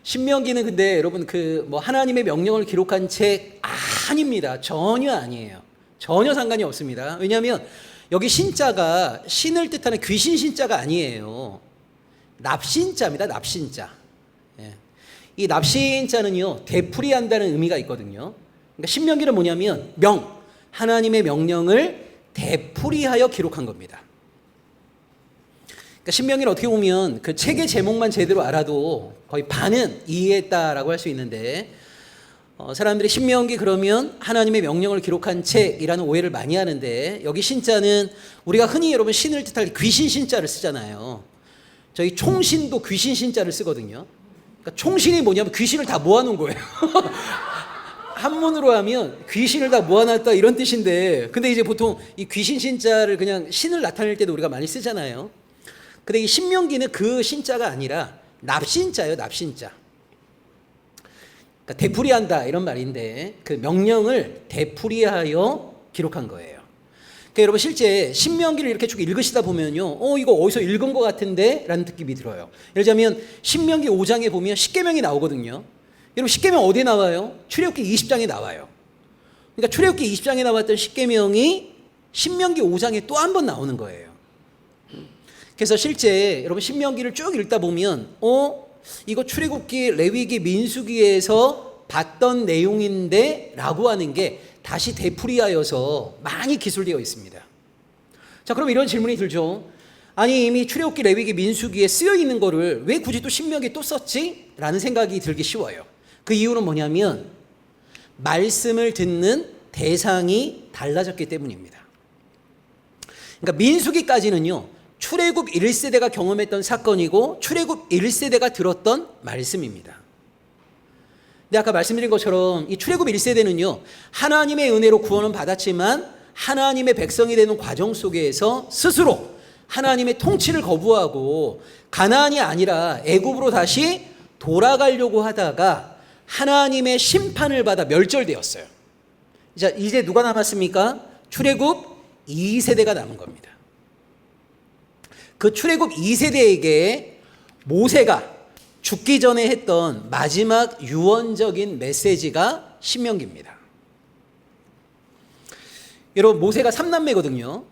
신명기는 근데 여러분 하나님의 명령을 기록한 책 아닙니다. 전혀 아니에요. 전혀 상관이 없습니다. 왜냐하면 여기 신자가 신을 뜻하는 귀신 신자가 아니에요. 납신자입니다. 납신자. 예. 이 납신자는요, 되풀이한다는 의미가 있거든요. 그러니까 신명기는 뭐냐면 하나님의 명령을 되풀이하여 기록한 겁니다. 그러니까 신명기는 어떻게 보면 그 책의 제목만 제대로 알아도 거의 반은 이해했다라고 할 수 있는데, 사람들이 신명기 그러면 하나님의 명령을 기록한 책이라는 오해를 많이 하는데, 여기 신자는 우리가 흔히 여러분 신을 뜻할 귀신 신자를 쓰잖아요. 저희 총신도 귀신 신자를 쓰거든요. 그러니까 총신이 뭐냐면 귀신을 다 모아놓은 거예요. 한문으로 하면 귀신을 다 모아놨다 이런 뜻인데, 근데 이제 보통 이 귀신 신자를 그냥 신을 나타낼 때도 우리가 많이 쓰잖아요. 근데 이 신명기는 그 신자가 아니라 납신자예요. 납신자. 그러니까 되풀이한다 이런 말인데, 그 명령을 되풀이하여 기록한 거예요. 그러니까 여러분 실제 신명기를 이렇게 쭉 읽으시다 보면요, 이거 어디서 읽은 것 같은데? 라는 느낌이 들어요. 예를 들자면 신명기 5장에 보면 십계명이 나오거든요. 여러분 십계명 어디에 나와요? 출애굽기 20장에 나와요. 그러니까 출애굽기 20장에 나왔던 십계명이 신명기 5장에 또 한 번 나오는 거예요. 그래서 실제 여러분 신명기를 쭉 읽다 보면 이거 출애굽기, 레위기, 민수기에서 봤던 내용인데 라고 하는 게 다시 되풀이하여서 많이 기술되어 있습니다. 자, 그럼 이런 질문이 들죠. 아니 이미 출애굽기, 레위기, 민수기에 쓰여 있는 거를 왜 굳이 또 신명기에 또 썼지? 라는 생각이 들기 쉬워요. 그 이유는 뭐냐면 말씀을 듣는 대상이 달라졌기 때문입니다. 그러니까 민수기까지는요, 출애굽 1세대가 경험했던 사건이고 출애굽 1세대가 들었던 말씀입니다. 근데 아까 말씀드린 것처럼 이 출애굽 1세대는요, 하나님의 은혜로 구원은 받았지만 하나님의 백성이 되는 과정 속에서 스스로 하나님의 통치를 거부하고 가나안이 아니라 애굽으로 다시 돌아가려고 하다가 하나님의 심판을 받아 멸절되었어요. 자, 이제 누가 남았습니까? 출애굽 2세대가 남은 겁니다. 그 출애굽 2세대에게 모세가 죽기 전에 했던 마지막 유언적인 메시지가 신명기입니다. 여러분 모세가 3남매거든요.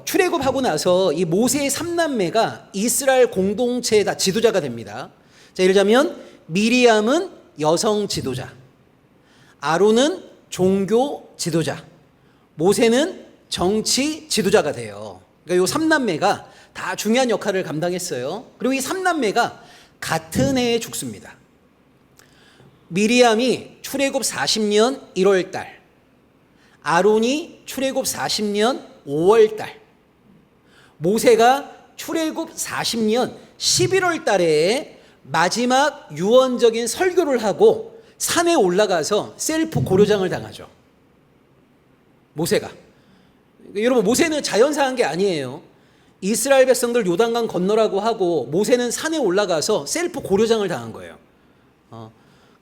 출애굽하고 나서 이 모세의 3남매가 이스라엘 공동체의 다 지도자가 됩니다. 자, 예를 들자면 미리암은 여성 지도자, 아론은 종교 지도자, 모세는 정치 지도자가 돼요. 그러니까 이 3남매가 다 중요한 역할을 감당했어요. 그리고 이 3남매가 같은 해에 죽습니다. 미리암이 출애굽 40년 1월 달, 아론이 출애굽 40년 5월 달, 모세가 출애굽 40년 11월 달에 마지막 유언적인 설교를 하고 산에 올라가서 셀프 고려장을 당하죠. 모세가. 여러분 모세는 자연사한 게 아니에요. 이스라엘 백성들 요단강 건너라고 하고 모세는 산에 올라가서 셀프 고려장을 당한 거예요.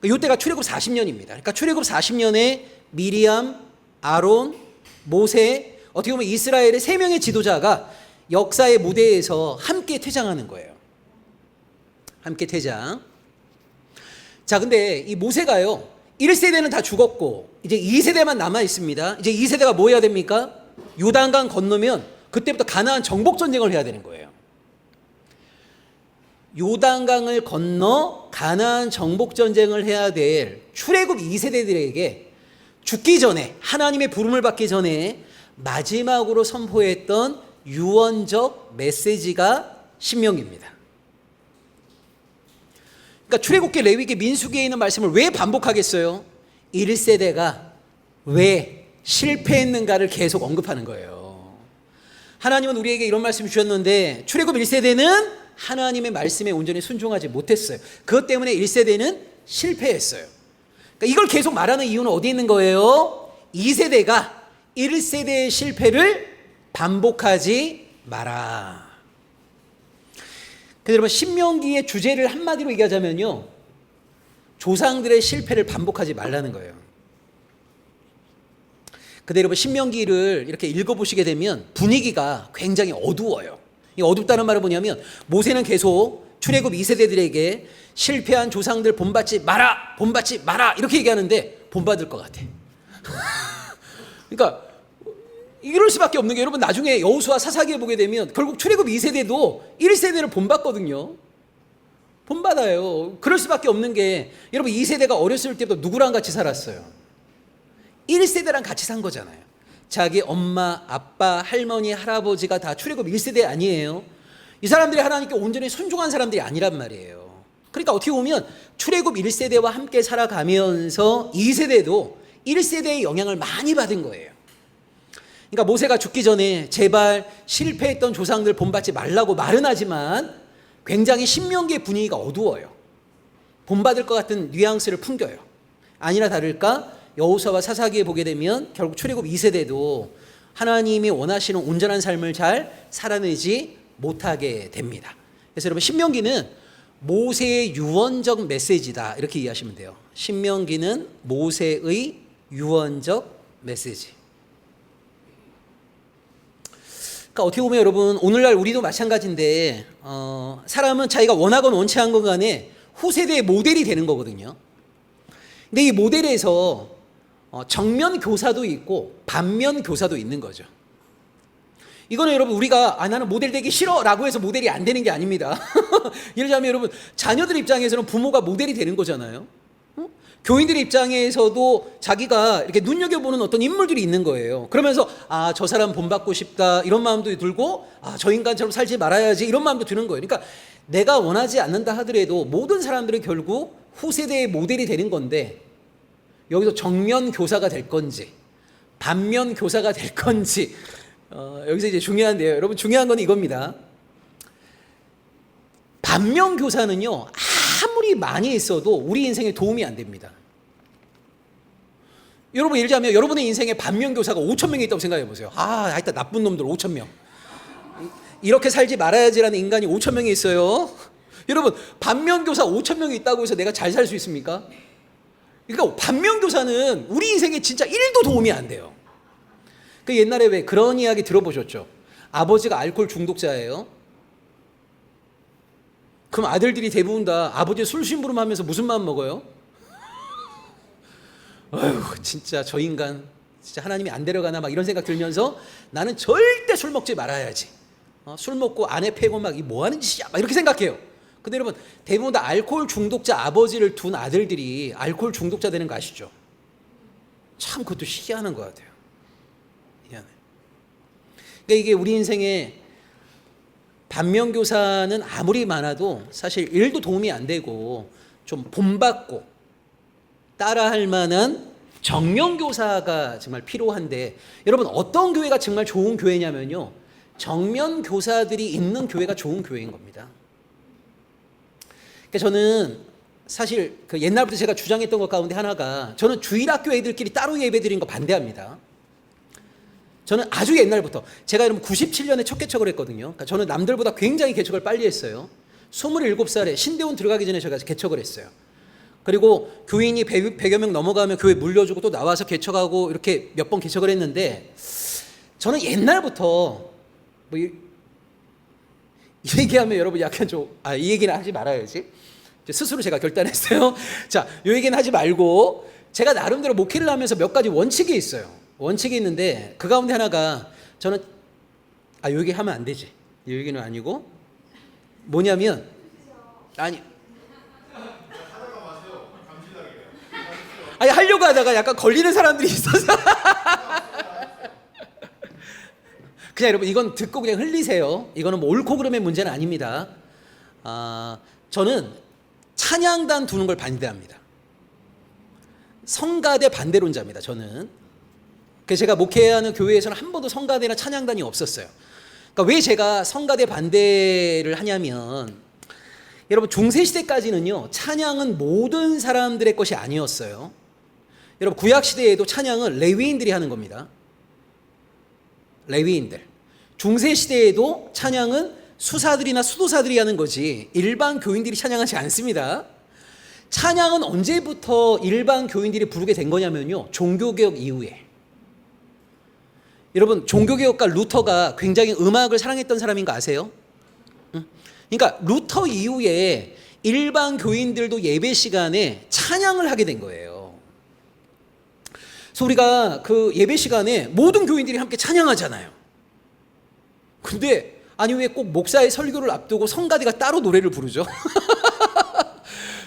이때가 출애굽 40년입니다. 그러니까 출애굽 40년에 미리암, 아론, 모세, 어떻게 보면 이스라엘의 3명의 지도자가 역사의 무대에서 함께 퇴장하는 거예요. 함께 퇴장. 자, 근데 이 모세가요, 1세대는 다 죽었고 이제 2세대만 남아 있습니다. 이제 2세대가 뭐 해야 됩니까? 요단강 건너면 그때부터 가나안 정복 전쟁을 해야 되는 거예요. 요단강을 건너 가나안 정복 전쟁을 해야 될 출애굽 2세대들에게 죽기 전에, 하나님의 부름을 받기 전에 마지막으로 선포했던 유언적 메시지가 신명기입니다. 그러니까 출애굽기, 레위기, 민수기에 있는 말씀을 왜 반복하겠어요? 1세대가 왜 실패했는가를 계속 언급하는 거예요. 하나님은 우리에게 이런 말씀을 주셨는데 출애굽 1세대는 하나님의 말씀에 온전히 순종하지 못했어요. 그것 때문에 1세대는 실패했어요. 그러니까 이걸 계속 말하는 이유는 어디 있는 거예요? 2세대가 1세대의 실패를 반복하지 마라. 그래서 여러분 신명기의 주제를 한마디로 얘기하자면요, 조상들의 실패를 반복하지 말라는 거예요. 근데 여러분 신명기를 이렇게 읽어보시게 되면 분위기가 굉장히 어두워요. 이 어둡다는 말은 뭐냐면 모세는 계속 출애굽 2세대들에게 실패한 조상들 본받지 마라, 본받지 마라 이렇게 얘기하는데 본받을 것 같아. 그러니까 이럴 수밖에 없는 게 여러분 나중에 여호수아 사사기에 보게 되면 결국 출애굽 2세대도 1세대를 본받거든요. 본받아요. 그럴 수밖에 없는 게 여러분 2세대가 어렸을 때부터 누구랑 같이 살았어요? 1세대랑 같이 산 거잖아요. 자기 엄마, 아빠, 할머니, 할아버지가 다 출애굽 1세대 아니에요. 이 사람들이 하나님께 온전히 순종한 사람들이 아니란 말이에요. 그러니까 어떻게 보면 출애굽 1세대와 함께 살아가면서 2세대도 1세대의 영향을 많이 받은 거예요. 그러니까 모세가 죽기 전에 제발 실패했던 조상들 본받지 말라고 말은 하지만 굉장히 신명기의 분위기가 어두워요. 본받을 것 같은 뉘앙스를 풍겨요. 아니나 다를까 여호수아와 사사기에 보게 되면 결국 출애굽 2세대도 하나님이 원하시는 온전한 삶을 잘 살아내지 못하게 됩니다. 그래서 여러분 신명기는 모세의 유언적 메시지다 이렇게 이해하시면 돼요. 신명기는 모세의 유언적 메시지. 그러니까 어떻게 보면 여러분 오늘날 우리도 마찬가지인데 사람은 자기가 원하건 원치 않건 간에 후세대의 모델이 되는 거거든요. 근데 이 모델에서 정면 교사도 있고 반면 교사도 있는 거죠. 이거는 여러분 우리가 나는 모델 되기 싫어라고 해서 모델이 안 되는 게 아닙니다. 예를 들자면 여러분 자녀들 입장에서는 부모가 모델이 되는 거잖아요. 교인들 입장에서도 자기가 이렇게 눈여겨보는 어떤 인물들이 있는 거예요. 그러면서 저 사람 본받고 싶다 이런 마음도 들고 저 인간처럼 살지 말아야지 이런 마음도 드는 거예요. 그러니까 내가 원하지 않는다 하더라도 모든 사람들은 결국 후세대의 모델이 되는 건데 여기서 정면 교사가 될 건지 반면 교사가 될 건지 여기서 이제 중요한데요. 여러분 중요한 건 이겁니다. 반면 교사는요 아무리 많이 있어도 우리 인생에 도움이 안 됩니다. 여러분 예를 들자면 여러분의 인생에 반면 교사가 5,000명이 있다고 생각해 보세요. 하여튼 나쁜 놈들 5,000명. 이렇게 살지 말아야지라는 인간이 5,000명이 있어요. 여러분 반면 교사 5,000명이 있다고 해서 내가 잘 살 수 있습니까? 그러니까 반면 교사는 우리 인생에 진짜 1도 도움이 안 돼요. 그 옛날에 왜 그런 이야기 들어보셨죠? 아버지가 알코올 중독자예요. 그럼 아들들이 대부분 다 아버지 술 심부름하면서 무슨 마음 먹어요? 아휴 진짜 저 인간 진짜 하나님이 안 데려가나 막 이런 생각 들면서 나는 절대 술 먹지 말아야지. 술 먹고 아내 패고 막 이 뭐 하는 짓이야 막 이렇게 생각해요. 근데 여러분 대부분 다 알코올 중독자 아버지를 둔 아들들이 알코올 중독자 되는 거 아시죠? 참 그것도 희한한 것 같아요. 희한해. 그러니까 이게 우리 인생에 반면교사는 아무리 많아도 사실 일도 도움이 안 되고 좀 본받고 따라할 만한 정면교사가 정말 필요한데 여러분 어떤 교회가 정말 좋은 교회냐면요 정면교사들이 있는 교회가 좋은 교회인 겁니다. 그러니까 저는 사실 그 옛날부터 제가 주장했던 것 가운데 하나가 저는 주일학교 애들끼리 따로 예배드리는 거 반대합니다. 저는 아주 옛날부터 제가 여러분 97년에 첫 개척을 했거든요. 그러니까 저는 남들보다 굉장히 개척을 빨리 했어요. 27살에 신대원 들어가기 전에 제가 개척을 했어요. 그리고 교인이 100여 명 넘어가면 교회 물려주고 또 나와서 개척하고 이렇게 몇 번 개척을 했는데 저는 옛날부터 뭐 이 얘기하면 여러분 약간 이 얘기는 하지 말아야지. 스스로 제가 결단했어요. 자, 이 얘기는 하지 말고 제가 나름대로 목회를 하면서 몇 가지 원칙이 있어요. 원칙이 있는데 그 가운데 하나가 저는 이 얘기 하면 안 되지. 이 얘기는 아니고 뭐냐면 하려고 하다가 약간 걸리는 사람들이 있어서 그냥 여러분 이건 듣고 그냥 흘리세요. 이거는 뭐 옳고 그름의 문제는 아닙니다. 저는 찬양단 두는 걸 반대합니다. 성가대 반대론자입니다. 저는. 그래서 제가 목회하는 교회에서는 한 번도 성가대나 찬양단이 없었어요. 그러니까 왜 제가 성가대 반대를 하냐면 여러분 중세시대까지는요 찬양은 모든 사람들의 것이 아니었어요. 여러분 구약시대에도 찬양은 레위인들이 하는 겁니다. 레위인들. 중세시대에도 찬양은 수사들이나 수도사들이 하는 거지 일반 교인들이 찬양하지 않습니다. 찬양은 언제부터 일반 교인들이 부르게 된 거냐면요 종교개혁 이후에. 여러분 종교개혁가 루터가 굉장히 음악을 사랑했던 사람인 거 아세요? 그러니까 루터 이후에 일반 교인들도 예배 시간에 찬양을 하게 된 거예요. 그래서 우리가 그 예배 시간에 모든 교인들이 함께 찬양하잖아요. 근데 아니 왜 꼭 목사의 설교를 앞두고 성가대가 따로 노래를 부르죠?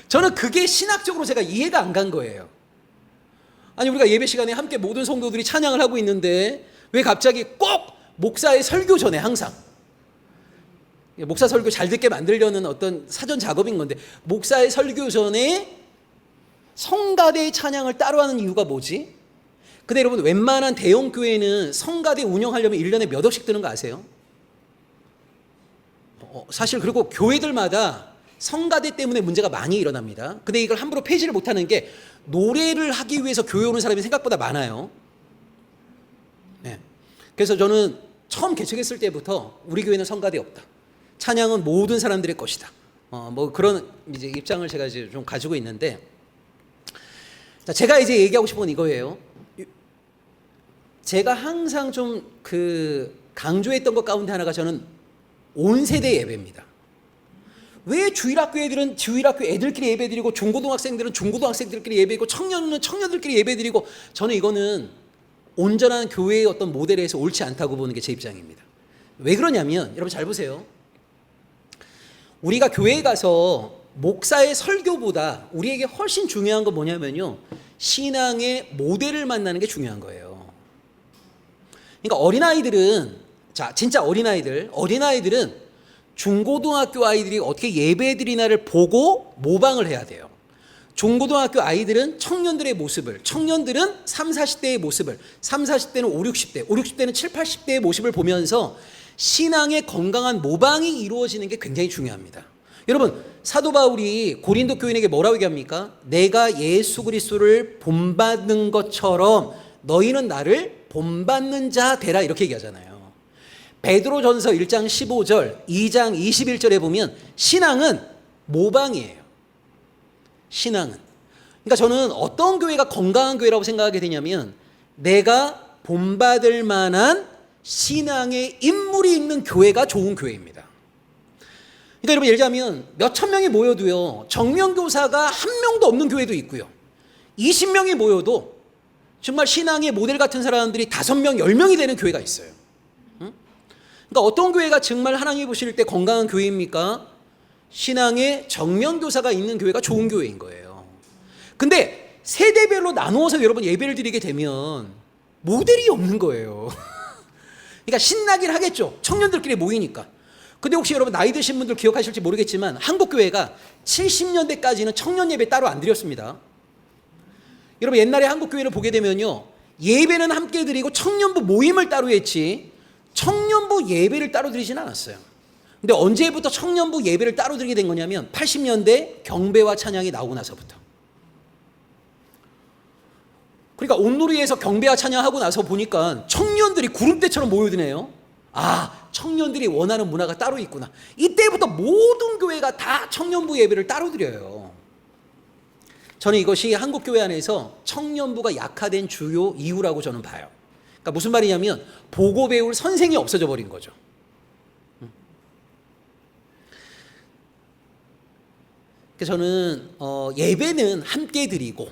저는 그게 신학적으로 제가 이해가 안 간 거예요. 아니 우리가 예배 시간에 함께 모든 성도들이 찬양을 하고 있는데 왜 갑자기 꼭 목사의 설교 전에 항상 목사 설교 잘 듣게 만들려는 어떤 사전 작업인 건데 목사의 설교 전에 성가대의 찬양을 따로 하는 이유가 뭐지? 근데 여러분 웬만한 대형 교회는 성가대 운영하려면 1년에 몇 억씩 드는 거 아세요? 사실 그리고 교회들마다 성가대 때문에 문제가 많이 일어납니다. 근데 이걸 함부로 폐지를 못하는 게 노래를 하기 위해서 교회 오는 사람이 생각보다 많아요. 네. 그래서 저는 처음 개척했을 때부터 우리 교회는 성가대 없다. 찬양은 모든 사람들의 것이다. 뭐 그런 이제 입장을 제가 이제 좀 가지고 있는데, 자, 제가 이제 얘기하고 싶은 건 이거예요. 제가 항상 좀 강조했던 것 가운데 하나가 저는 온 세대 예배입니다. 왜 주일학교 애들은 주일학교 애들끼리 예배드리고 중고등학생들은 중고등학생들끼리 예배드리고 청년은 청년들끼리 예배드리고, 저는 이거는 온전한 교회의 어떤 모델에서 옳지 않다고 보는 게 제 입장입니다. 왜 그러냐면 여러분 잘 보세요. 우리가 교회에 가서 목사의 설교보다 우리에게 훨씬 중요한 건 뭐냐면요, 신앙의 모델을 만나는 게 중요한 거예요. 그러니까 어린아이들은, 자 진짜 어린아이들은 중고등학교 아이들이 어떻게 예배드리나를 보고 모방을 해야 돼요. 중고등학교 아이들은 청년들의 모습을, 청년들은 3, 40대의 모습을, 3, 40대는 5, 60대, 5, 60대는 7, 80대의 모습을 보면서 신앙의 건강한 모방이 이루어지는 게 굉장히 중요합니다. 여러분 사도 바울이 고린도 교인에게 뭐라고 얘기합니까? 내가 예수 그리스도를 본받는 것처럼 너희는 나를 본받는 자 되라, 이렇게 얘기하잖아요. 베드로전서 1장 15절, 2장 21절에 보면 신앙은 모방이에요. 신앙은. 그러니까 저는 어떤 교회가 건강한 교회라고 생각하게 되냐면 내가 본받을 만한 신앙의 인물이 있는 교회가 좋은 교회입니다. 그러니까 여러분 예를 들자면 몇천 명이 모여도요, 정면교사가 한 명도 없는 교회도 있고요, 20명이 모여도 정말 신앙의 모델 같은 사람들이 5명, 10명이 되는 교회가 있어요. 그러니까 어떤 교회가 정말 하나님이 보실 때 건강한 교회입니까? 신앙의 정면교사가 있는 교회가 좋은 교회인 거예요. 근데 세대별로 나누어서 여러분 예배를 드리게 되면 모델이 없는 거예요. 그러니까 신나긴 하겠죠, 청년들끼리 모이니까. 근데 혹시 여러분 나이 드신 분들 기억하실지 모르겠지만 한국교회가 70년대까지는 청년 예배 따로 안 드렸습니다. 여러분 옛날에 한국교회를 보게 되면요, 예배는 함께 드리고 청년부 모임을 따로 했지 청년부 예배를 따로 드리진 않았어요. 근데 언제부터 청년부 예배를 따로 드리게 된 거냐면 80년대 경배와 찬양이 나오고 나서부터. 그러니까 온누리에서 경배와 찬양하고 나서 보니까 청년들이 구름대처럼 모여드네요. 아, 청년들이 원하는 문화가 따로 있구나. 이때부터 모든 교회가 다 청년부 예배를 따로 드려요. 저는 이것이 한국교회 안에서 청년부가 약화된 주요 이유라고 저는 봐요. 그러니까 무슨 말이냐면 보고 배울 선생이 없어져 버린 거죠. 그래서 저는 예배는 함께 드리고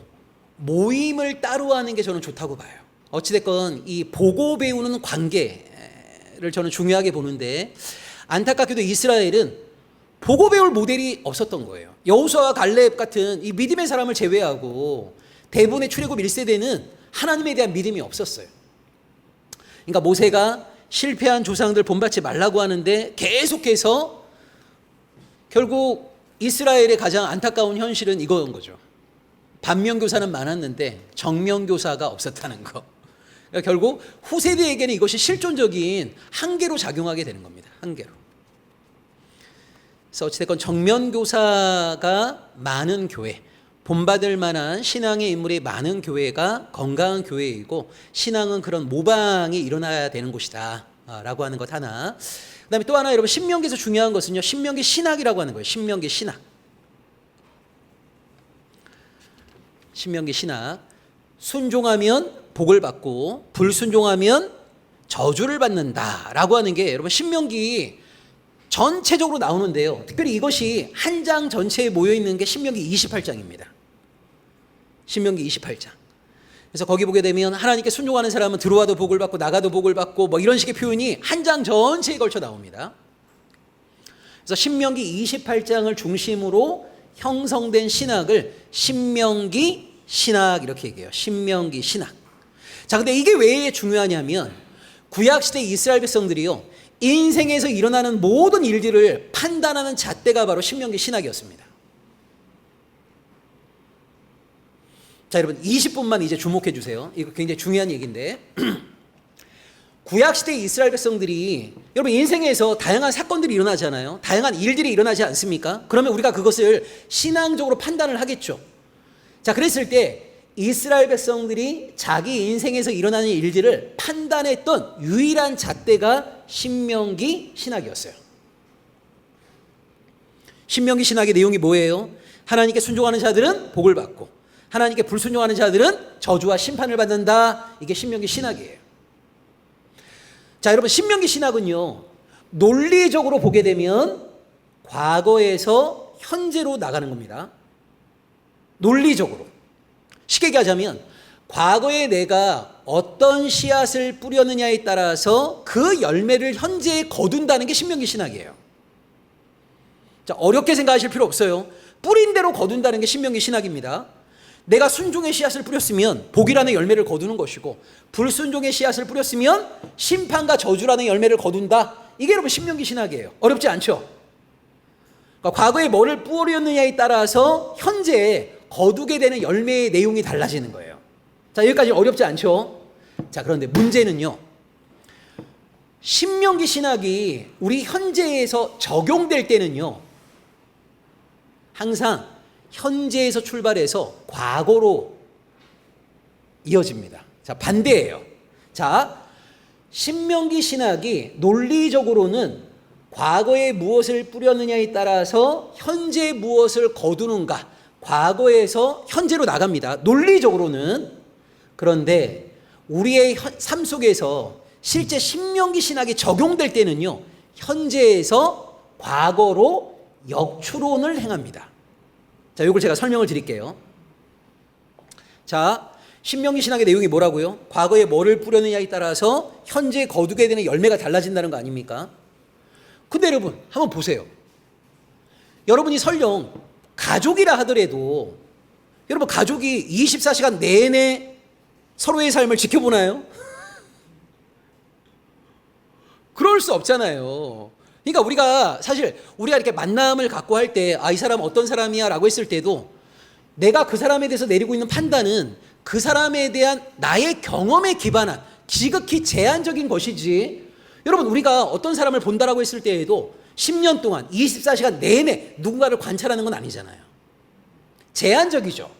모임을 따로 하는 게 저는 좋다고 봐요. 어찌됐건 이 보고 배우는 관계를 저는 중요하게 보는데, 안타깝게도 이스라엘은 보고 배울 모델이 없었던 거예요. 여호수아와 갈렙 같은 이 믿음의 사람을 제외하고 대부분의 출애굽 1세대는 하나님에 대한 믿음이 없었어요. 그러니까 모세가 실패한 조상들 본받지 말라고 하는데 계속해서 결국 이스라엘의 가장 안타까운 현실은 이거인 거죠. 반면교사는 많았는데 정면교사가 없었다는 거. 그러니까 결국 후세대에게는 이것이 실존적인 한계로 작용하게 되는 겁니다. 한계로. 그래서 어찌됐건 정면교사가 많은 교회, 본받을 만한 신앙의 인물이 많은 교회가 건강한 교회이고, 신앙은 그런 모방이 일어나야 되는 곳이다 라고 하는 것 하나. 그 다음에 또 하나, 여러분 신명기에서 중요한 것은요, 신명기 신학이라고 하는 거예요. 신명기 신학. 신명기 신학. 순종하면 복을 받고 불순종하면 저주를 받는다라고 하는 게 여러분 신명기 전체적으로 나오는데요. 특별히 이것이 한 장 전체에 모여 있는 게 신명기 28장입니다. 신명기 28장. 그래서 거기 보게 되면 하나님께 순종하는 사람은 들어와도 복을 받고 나가도 복을 받고 뭐 이런 식의 표현이 한 장 전체에 걸쳐 나옵니다. 그래서 신명기 28장을 중심으로 형성된 신학을 신명기 신학 이렇게 얘기해요. 신명기 신학. 자, 근데 이게 왜 중요하냐면 구약시대 이스라엘 백성들이요, 인생에서 일어나는 모든 일들을 판단하는 잣대가 바로 신명기 신학이었습니다. 자, 여러분 20분만 이제 주목해 주세요. 이거 굉장히 중요한 얘기인데 구약시대 이스라엘 백성들이 여러분 인생에서 다양한 사건들이 일어나잖아요. 다양한 일들이 일어나지 않습니까? 그러면 우리가 그것을 신앙적으로 판단을 하겠죠. 자, 그랬을 때 이스라엘 백성들이 자기 인생에서 일어나는 일들을 판단했던 유일한 잣대가 신명기 신학이었어요. 신명기 신학의 내용이 뭐예요? 하나님께 순종하는 자들은 복을 받고 하나님께 불순종하는 자들은 저주와 심판을 받는다. 이게 신명기 신학이에요. 자, 여러분 신명기 신학은요, 논리적으로 보게 되면 과거에서 현재로 나가는 겁니다. 논리적으로. 쉽게 얘기하자면 과거에 내가 어떤 씨앗을 뿌렸느냐에 따라서 그 열매를 현재에 거둔다는 게 신명기 신학이에요. 자, 어렵게 생각하실 필요 없어요. 뿌린 대로 거둔다는 게 신명기 신학입니다. 내가 순종의 씨앗을 뿌렸으면 복이라는 열매를 거두는 것이고 불순종의 씨앗을 뿌렸으면 심판과 저주라는 열매를 거둔다. 이게 여러분 신명기 신학이에요. 어렵지 않죠? 그러니까 과거에 뭐를 뿌렸느냐에 따라서 현재에 거두게 되는 열매의 내용이 달라지는 거예요. 자, 여기까지 어렵지 않죠? 자, 그런데 문제는요, 신명기 신학이 우리 현재에서 적용될 때는요, 항상 현재에서 출발해서 과거로 이어집니다. 자, 반대예요. 자, 신명기 신학이 논리적으로는 과거에 무엇을 뿌렸느냐에 따라서 현재 무엇을 거두는가, 과거에서 현재로 나갑니다. 논리적으로는. 그런데 우리의 삶 속에서 실제 신명기 신학이 적용될 때는요, 현재에서 과거로 역추론을 행합니다. 자, 이걸 제가 설명을 드릴게요. 자, 신명기 신학의 내용이 뭐라고요? 과거에 뭐를 뿌렸느냐에 따라서 현재 거두게 되는 열매가 달라진다는 거 아닙니까? 근데 여러분 한번 보세요. 여러분이 설령 가족이라 하더라도 여러분 가족이 24시간 내내 서로의 삶을 지켜보나요? 그럴 수 없잖아요. 그러니까 우리가 사실 우리가 이렇게 만남을 갖고 할 때 아, 이 사람 어떤 사람이야 라고 했을 때도 내가 그 사람에 대해서 내리고 있는 판단은 그 사람에 대한 나의 경험에 기반한 지극히 제한적인 것이지, 여러분 우리가 어떤 사람을 본다라고 했을 때에도 10년 동안 24시간 내내 누군가를 관찰하는 건 아니잖아요. 제한적이죠.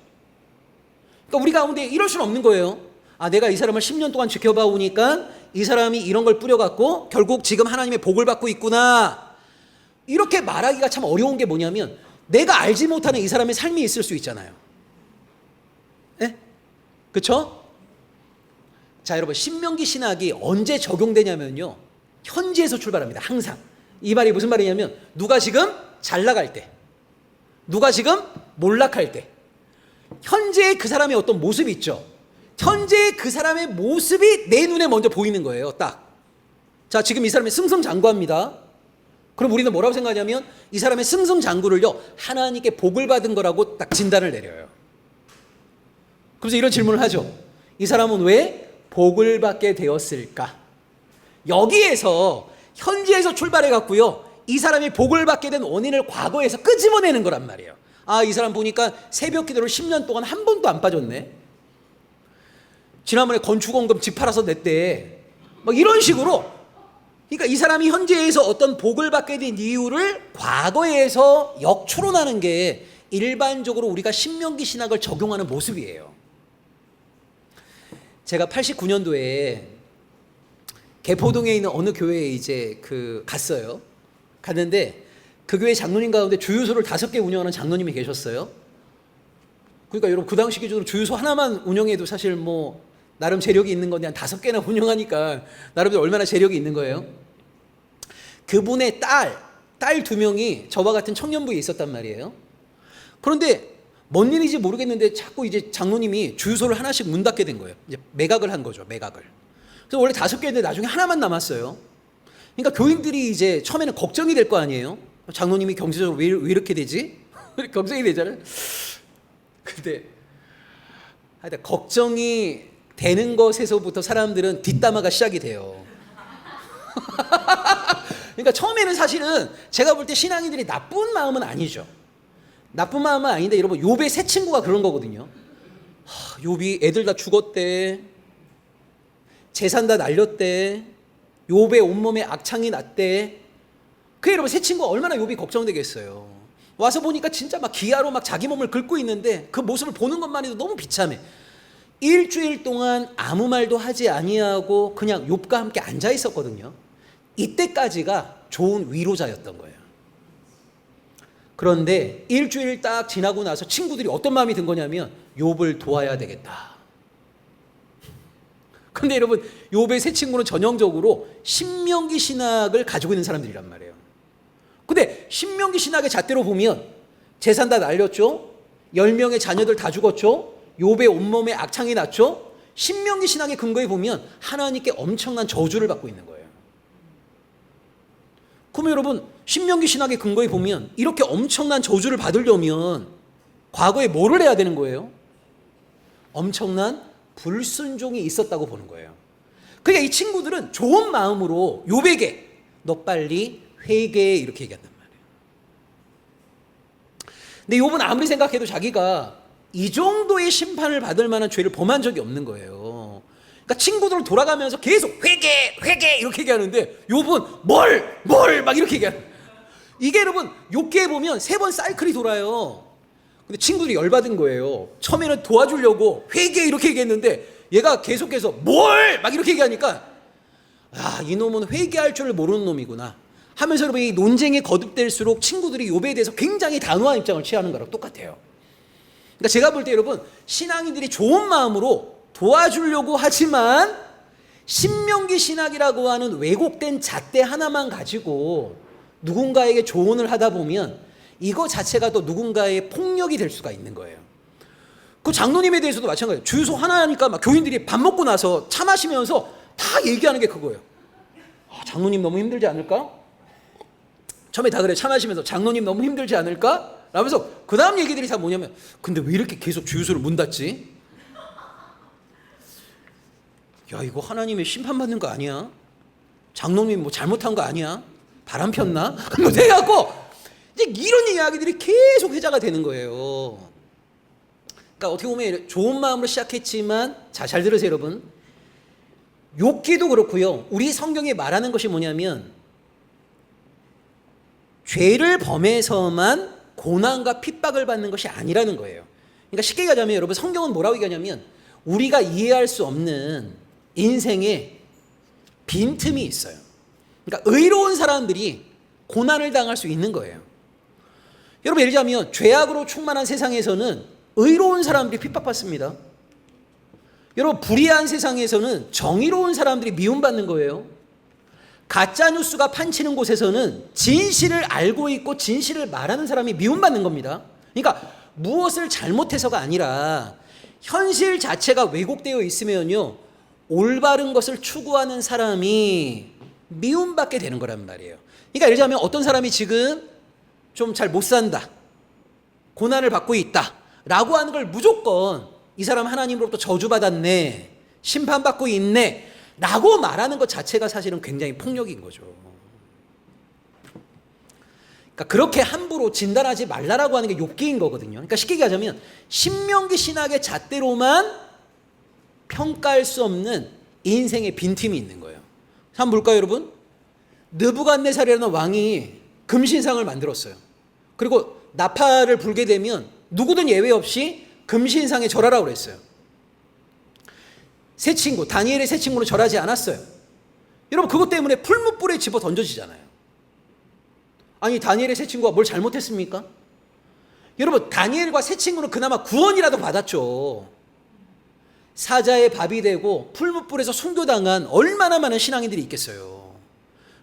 그러니까 우리 가운데 이럴 수는 없는 거예요. 아, 내가 이 사람을 10년 동안 지켜봐 오니까 이 사람이 이런 걸 뿌려갖고 결국 지금 하나님의 복을 받고 있구나. 이렇게 말하기가 참 어려운 게 뭐냐면 내가 알지 못하는 이 사람의 삶이 있을 수 있잖아요. 네? 그쵸? 자, 여러분 신명기 신학이 언제 적용되냐면요, 현지에서 출발합니다. 항상. 이 말이 무슨 말이냐면 누가 지금 잘 나갈 때, 누가 지금 몰락할 때, 현재의 그 사람의 어떤 모습이 있죠. 현재 그 사람의 모습이 내 눈에 먼저 보이는 거예요. 딱. 자, 지금 이 사람이 승승장구합니다. 그럼 우리는 뭐라고 생각하냐면 이 사람의 승승장구를요, 하나님께 복을 받은 거라고 딱 진단을 내려요. 그래서 이런 질문을 하죠. 이 사람은 왜 복을 받게 되었을까? 여기에서 현지에서 출발해 갖고요, 이 사람이 복을 받게 된 원인을 과거에서 끄집어내는 거란 말이에요. 아, 이 사람 보니까 새벽 기도를 10년 동안 한 번도 안 빠졌네. 지난번에 건축원금 집 팔아서 냈대. 막 이런 식으로. 그러니까 이 사람이 현재에서 어떤 복을 받게 된 이유를 과거에서 역추론하는 게 일반적으로 우리가 신명기 신학을 적용하는 모습이에요. 제가 89년도에 개포동에 있는 어느 교회에 이제 갔어요. 갔는데 그 교회 장로님 가운데 주유소를 5개 운영하는 장로님이 계셨어요. 그러니까 여러분 그 당시 기준으로 주유소 하나만 운영해도 사실 뭐 나름 재력이 있는 건데 한 5개나 운영하니까 나름대로 얼마나 재력이 있는 거예요. 그분의 딸, 딸 2명이 저와 같은 청년부에 있었단 말이에요. 그런데 뭔 일인지 모르겠는데 자꾸 이제 장로님이 주유소를 하나씩 문 닫게 된 거예요. 이제 매각을 한 거죠. 매각을. 그래서 원래 5개인데 나중에 하나만 남았어요. 그러니까 교인들이 이제 처음에는 걱정이 될 거 아니에요. 장로님이 경제적으로 왜 이렇게 되지? 걱정이 되잖아요. 근데 하여튼 걱정이 되는 것에서부터 사람들은 뒷담화가 시작이 돼요. 그러니까 처음에는 사실은 제가 볼 때 신앙인들이 나쁜 마음은 아니죠. 나쁜 마음은 아닌데 여러분, 욥의 세 친구가 그런 거거든요. 욥이 애들 다 죽었대, 재산 다 날렸대, 욥의 온몸에 악창이 났대. 그 여러분, 세 친구가 얼마나 욥이 걱정되겠어요. 와서 보니까 진짜 막 기아로 막 자기 몸을 긁고 있는데 그 모습을 보는 것만 해도 너무 비참해. 일주일 동안 아무 말도 하지 아니하고 그냥 욥과 함께 앉아 있었거든요. 이때까지가 좋은 위로자였던 거예요. 그런데 일주일 딱 지나고 나서 친구들이 어떤 마음이 든 거냐면 욥을 도와야 되겠다. 근데 여러분, 욥의 세 친구는 전형적으로 신명기 신학을 가지고 있는 사람들이란 말이에요. 근데 신명기 신학의 잣대로 보면 재산 다 날렸죠. 10명의 자녀들 다 죽었죠. 욥의 온몸에 악창이 났죠. 신명기 신학의 근거에 보면 하나님께 엄청난 저주를 받고 있는 거예요. 그러면 여러분, 신명기 신학의 근거에 보면 이렇게 엄청난 저주를 받으려면 과거에 뭐를 해야 되는 거예요? 엄청난 불순종이 있었다고 보는 거예요. 그러니까 이 친구들은 좋은 마음으로 욥에게 너 빨리 회개해 이렇게 얘기한단 말이에요. 근데 욥은 아무리 생각해도 자기가 이 정도의 심판을 받을 만한 죄를 범한 적이 없는 거예요. 그러니까 친구들 돌아가면서 계속 회개 이렇게 얘기하는데 욥은 뭘 막 이렇게 얘기하는 거예요. 이게 여러분, 욥기에 보면 3번 사이클이 돌아요. 근데 친구들이 열받은 거예요. 처음에는 도와주려고 회개 이렇게 얘기했는데 얘가 계속해서 막 이렇게 얘기하니까 이놈은 회개할 줄 모르는 놈이구나 하면서 여러분, 이 논쟁이 거듭될수록 친구들이 욥에 대해서 굉장히 단호한 입장을 취하는 거랑 똑같아요. 그러니까 제가 볼 때 여러분, 신앙인들이 좋은 마음으로 도와주려고 하지만 신명기 신학이라고 하는 왜곡된 잣대 하나만 가지고 누군가에게 조언을 하다 보면 이거 자체가 또 누군가의 폭력이 될 수가 있는 거예요. 그 장로님에 대해서도 마찬가지예요. 주유소 하나 하니까 막 교인들이 밥 먹고 나서 차 마시면서 다 얘기하는 게 그거예요. 장로님 너무 힘들지 않을까? 처음에 다 그래요. 차 마시면서 장로님 너무 힘들지 않을까? 라면서 그 다음 얘기들이 다 뭐냐면 근데 왜 이렇게 계속 주유소를 문 닫지? 야, 이거 하나님의 심판받는 거 아니야? 장로님 뭐 잘못한 거 아니야? 바람 폈나? 뭐 돼갖고 이제 이런 이야기들이 계속 회자가 되는 거예요. 그러니까 어떻게 보면 좋은 마음으로 시작했지만 잘 들으세요 여러분. 욥기도 그렇고요. 우리 성경에 말하는 것이 뭐냐면 죄를 범해서만 고난과 핍박을 받는 것이 아니라는 거예요. 그러니까 쉽게 얘기하자면 여러분, 성경은 뭐라고 얘기하냐면 우리가 이해할 수 없는 인생에 빈틈이 있어요. 그러니까 의로운 사람들이 고난을 당할 수 있는 거예요. 여러분, 예를 들자면 죄악으로 충만한 세상에서는 의로운 사람들이 핍박받습니다. 여러분, 불의한 세상에서는 정의로운 사람들이 미움받는 거예요. 가짜뉴스가 판치는 곳에서는 진실을 알고 있고 진실을 말하는 사람이 미움받는 겁니다. 그러니까 무엇을 잘못해서가 아니라 현실 자체가 왜곡되어 있으면요, 올바른 것을 추구하는 사람이 미움받게 되는 거란 말이에요. 그러니까 예를 들자면 어떤 사람이 지금 좀 잘 못 산다, 고난을 받고 있다 라고 하는 걸 무조건 이 사람 하나님으로부터 저주받았네, 심판받고 있네 라고 말하는 것 자체가 사실은 굉장히 폭력인 거죠. 그러니까 그렇게 함부로 진단하지 말라라고 하는 게 욥기인 거거든요. 그러니까 쉽게 얘기하자면 신명기 신학의 잣대로만 평가할 수 없는 인생의 빈틈이 있는 거예요. 한번 볼까요 여러분? 느부갓네살이라는 왕이 금신상을 만들었어요. 그리고 나팔을 불게 되면 누구든 예외 없이 금신상에 절하라고 그랬어요. 세 친구, 다니엘의 세 친구는 절하지 않았어요. 여러분, 그것 때문에 풀무불에 집어 던져지잖아요. 아니, 다니엘의 세 친구가 뭘 잘못했습니까? 여러분, 다니엘과 세 친구는 그나마 구원이라도 받았죠. 사자의 밥이 되고 풀무불에서 순교당한 얼마나 많은 신앙인들이 있겠어요.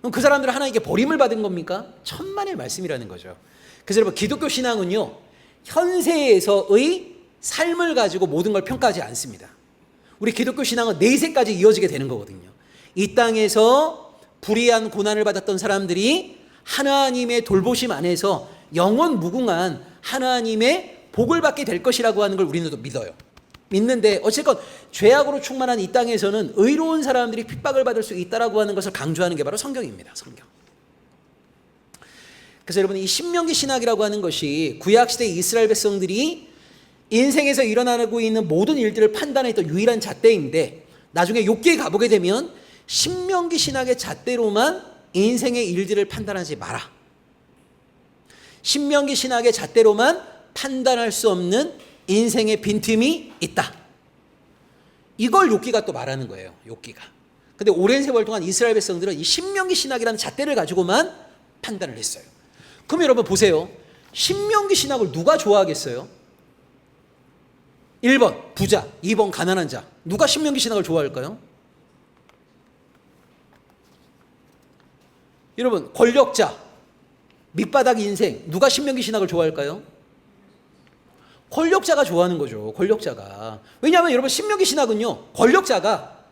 그럼 그 사람들은 하나님께 버림을 받은 겁니까? 천만의 말씀이라는 거죠. 그래서 여러분, 기독교 신앙은요, 현세에서의 삶을 가지고 모든 걸 평가하지 않습니다. 우리 기독교 신앙은 내세까지 이어지게 되는 거거든요. 이 땅에서 불의한 고난을 받았던 사람들이 하나님의 돌보심 안에서 영원 무궁한 하나님의 복을 받게 될 것이라고 하는 걸 우리는 또 믿어요. 믿는데 어쨌건 죄악으로 충만한 이 땅에서는 의로운 사람들이 핍박을 받을 수 있다라고 하는 것을 강조하는 게 바로 성경입니다. 성경. 그래서 여러분, 이 신명기 신학이라고 하는 것이 구약시대 이스라엘 백성들이 인생에서 일어나고 있는 모든 일들을 판단했던 유일한 잣대인데, 나중에 욥기에 가보게 되면 신명기 신학의 잣대로만 인생의 일들을 판단하지 마라. 신명기 신학의 잣대로만 판단할 수 없는 인생의 빈틈이 있다. 이걸 욥기가 또 말하는 거예요. 욥기가. 근데 오랜 세월 동안 이스라엘 백성들은 이 신명기 신학이라는 잣대를 가지고만 판단을 했어요. 그럼 여러분 보세요. 신명기 신학을 누가 좋아하겠어요? 1번 부자, 2번 가난한 자. 누가 신명기 신학을 좋아할까요? 여러분, 권력자, 밑바닥 인생. 누가 신명기 신학을 좋아할까요? 권력자가 좋아하는 거죠. 권력자가. 왜냐하면 여러분, 신명기 신학은요, 권력자가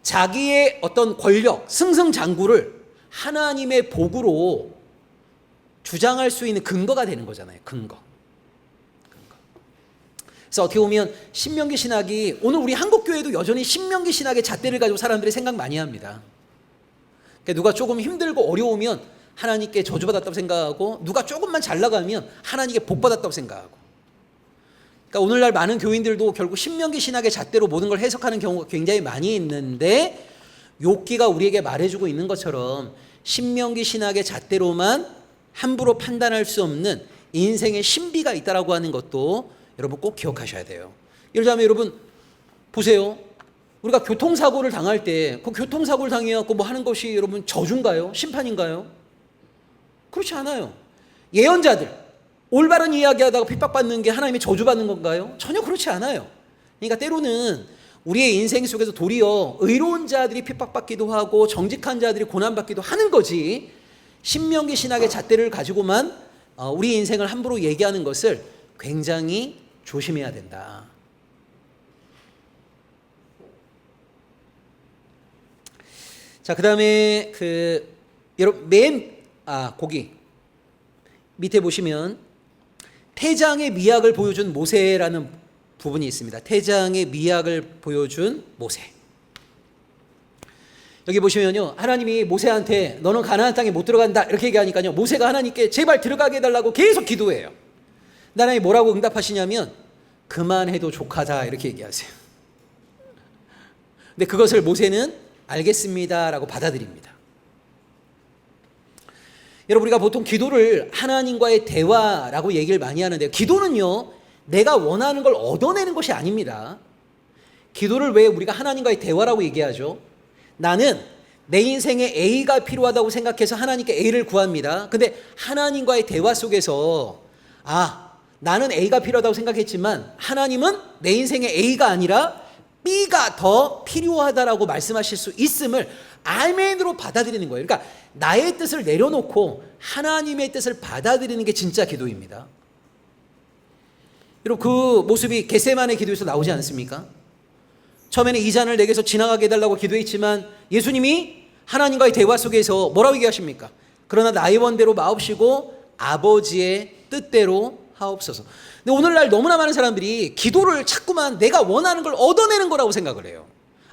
자기의 어떤 권력, 승승장구를 하나님의 복으로 주장할 수 있는 근거가 되는 거잖아요. 근거. 그래서 어떻게 보면 신명기 신학이, 오늘 우리 한국교회도 여전히 신명기 신학의 잣대를 가지고 사람들이 생각 많이 합니다. 그러니까 누가 조금 힘들고 어려우면 하나님께 저주받았다고 생각하고, 누가 조금만 잘 나가면 하나님께 복받았다고 생각하고. 그러니까 오늘날 많은 교인들도 결국 신명기 신학의 잣대로 모든 걸 해석하는 경우가 굉장히 많이 있는데, 욥기가 우리에게 말해주고 있는 것처럼 신명기 신학의 잣대로만 함부로 판단할 수 없는 인생의 신비가 있다라고 하는 것도 여러분 꼭 기억하셔야 돼요. 예를 들자면 여러분 보세요. 우리가 교통사고를 당할 때 그 교통사고를 당해갖고 뭐 하는 것이 여러분 저주인가요? 심판인가요? 그렇지 않아요. 예언자들 올바른 이야기하다가 핍박받는 게 하나님의 저주받는 건가요? 전혀 그렇지 않아요. 그러니까 때로는 우리의 인생 속에서 도리어 의로운 자들이 핍박받기도 하고 정직한 자들이 고난받기도 하는 거지, 신명기 신학의 잣대를 가지고만 우리 인생을 함부로 얘기하는 것을 굉장히 조심해야 된다. 자, 그다음에 여러분 거기 밑에 보시면 태장의 미학을 보여준 모세라는 부분이 있습니다. 태장의 미학을 보여준 모세. 여기 보시면요, 하나님이 모세한테 너는 가나안 땅에 못 들어간다 이렇게 얘기하니까요, 모세가 하나님께 제발 들어가게 해달라고 계속 기도해요. 하나님이 뭐라고 응답하시냐면 그만해도 족하다 이렇게 얘기하세요. 근데 그것을 모세는 알겠습니다라고 받아들입니다. 여러분, 우리가 보통 기도를 하나님과의 대화라고 얘기를 많이 하는데요, 기도는요 내가 원하는 걸 얻어내는 것이 아닙니다. 기도를 왜 우리가 하나님과의 대화라고 얘기하죠? 나는 내 인생에 A가 필요하다고 생각해서 하나님께 A를 구합니다. 근데 하나님과의 대화 속에서 나는 A가 필요하다고 생각했지만 하나님은 내 인생에 A가 아니라 B가 더 필요하다라고 말씀하실 수 있음을 아멘으로 받아들이는 거예요. 그러니까 나의 뜻을 내려놓고 하나님의 뜻을 받아들이는 게 진짜 기도입니다. 여러분, 그 모습이 겟세마네 기도에서 나오지 않습니까? 처음에는 이 잔을 내게서 지나가게 해달라고 기도했지만 예수님이 하나님과의 대화 속에서 뭐라고 얘기하십니까? 그러나 나의 원대로 마옵시고 아버지의 뜻대로 하옵소서. 근데 오늘날 너무나 많은 사람들이 기도를 자꾸만 내가 원하는 걸 얻어내는 거라고 생각을 해요.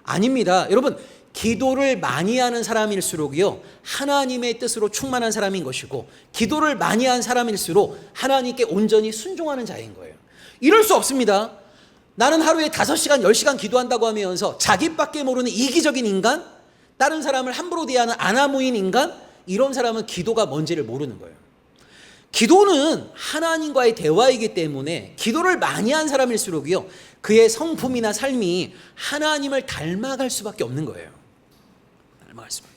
아닙니다. 여러분, 기도를 많이 하는 사람일수록요 하나님의 뜻으로 충만한 사람인 것이고, 기도를 많이 한 사람일수록 하나님께 온전히 순종하는 자인 거예요. 이럴 수 없습니다. 나는 하루에 5시간 10시간 기도한다고 하면서 자기밖에 모르는 이기적인 인간, 다른 사람을 함부로 대하는 아나무인 인간, 이런 사람은 기도가 뭔지를 모르는 거예요. 기도는 하나님과의 대화이기 때문에 기도를 많이 한 사람일수록요 그의 성품이나 삶이 하나님을 닮아갈 수밖에 없는 거예요. 닮아갈 수밖에.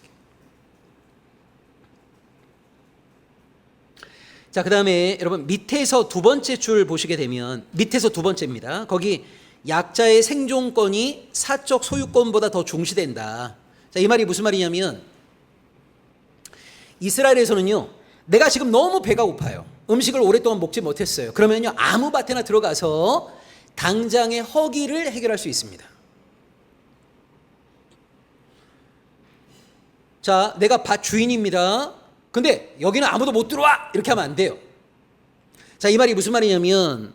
자, 그 다음에 여러분 밑에서 두 번째 줄 보시게 되면, 밑에서 두 번째입니다. 거기 약자의 생존권이 사적 소유권보다 더 중시된다. 자, 이 말이 무슨 말이냐면 이스라엘에서는요, 내가 지금 너무 배가 고파요. 음식을 오랫동안 먹지 못했어요. 그러면요, 아무 밭에나 들어가서 당장의 허기를 해결할 수 있습니다. 자, 내가 밭 주인입니다. 근데 여기는 아무도 못 들어와! 이렇게 하면 안 돼요. 자, 이 말이 무슨 말이냐면